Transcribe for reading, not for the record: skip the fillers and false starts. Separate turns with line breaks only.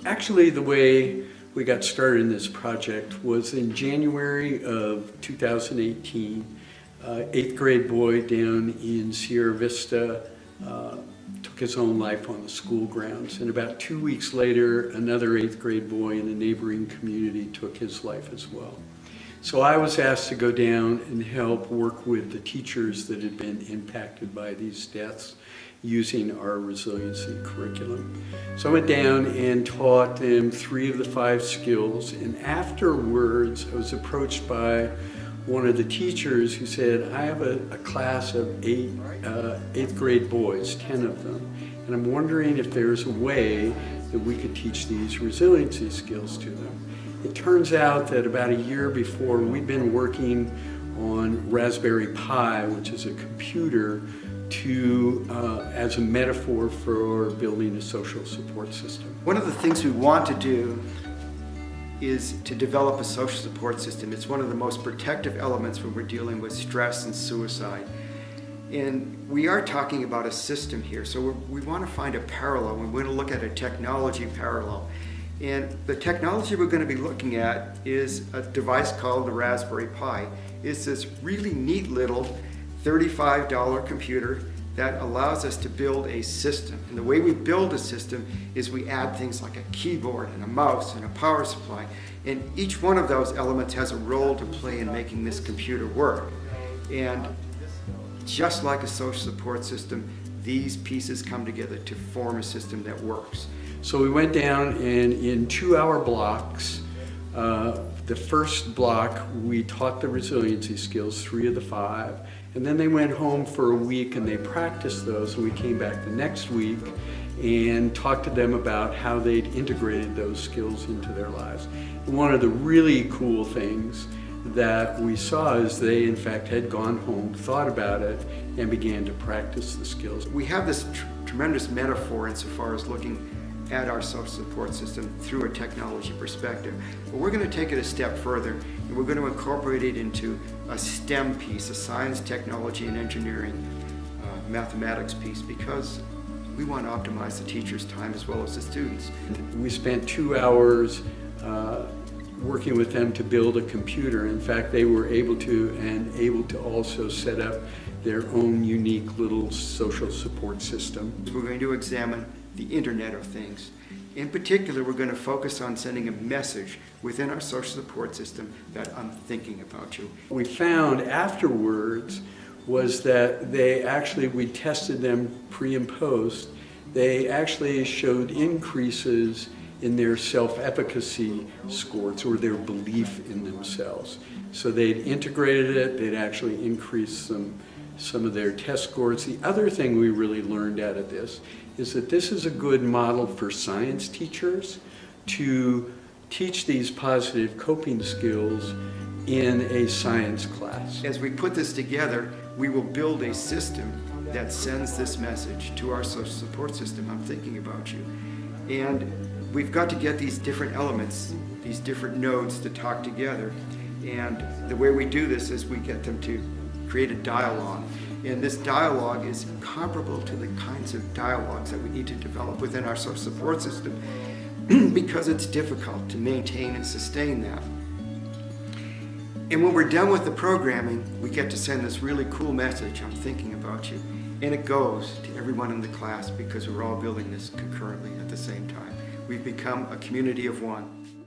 Actually, the way we got started in this project was in January of 2018. Eighth grade boy down in Sierra Vista took his own life on the school grounds. And about 2 weeks later, another eighth grade boy in a neighboring community took his life as well. So I was asked to go down and help work with the teachers that had been impacted by these deaths using our resiliency curriculum. So I went down and taught them 3 of the 5 skills, and afterwards I was approached by one of the teachers who said, I have a class of 8th grade boys, 10 of them, and I'm wondering if there's a way that we could teach these resiliency skills to them. It turns out that about a year before, we'd been working on Raspberry Pi, which is a computer, as a metaphor for building a social support system.
One of the things we want to do is to develop a social support system. It's one of the most protective elements when we're dealing with stress and suicide. And we are talking about a system here, so we want to find a parallel. We want to look at a technology parallel. And the technology we're going to be looking at is a device called the Raspberry Pi. It's this really neat little $35 computer that allows us to build a system. And the way we build a system is we add things like a keyboard and a mouse and a power supply. And each one of those elements has a role to play in making this computer work. And just like a social support system, these pieces come together to form a system that works.
So we went down and in 2-hour blocks, the first block we taught the resiliency skills, 3 of the 5, and then they went home for a week and they practiced those, and we came back the next week and talked to them about how they'd integrated those skills into their lives. And one of the really cool things that we saw is they in fact had gone home, thought about it, and began to practice the skills.
We have this tremendous metaphor insofar as looking at our social support system through a technology perspective. But we're going to take it a step further, and we're going to incorporate it into a STEM piece, a science, technology, and engineering mathematics piece, because we want to optimize the teacher's time as well as the students.
We spent 2 hours working with them to build a computer. In fact, they were able to also set up their own unique little social support system.
We're going to examine the Internet of Things. In particular, we're going to focus on sending a message within our social support system that I'm thinking about you.
What we found afterwards was that we tested them pre and post, they actually showed increases in their self-efficacy scores, or their belief in themselves. So they'd integrated it, they'd actually increased some of their test scores. The other thing we really learned out of this is that this is a good model for science teachers to teach these positive coping skills in a science class.
As we put this together, we will build a system that sends this message to our social support system. I'm thinking about you. And we've got to get these different elements, these different nodes to talk together. And the way we do this is we get them to create a dialogue. And this dialogue is comparable to the kinds of dialogues that we need to develop within our social support system because it's difficult to maintain and sustain that. And when we're done with the programming, we get to send this really cool message, I'm thinking about you. And it goes to everyone in the class because we're all building this concurrently at the same time. We've become a community of one.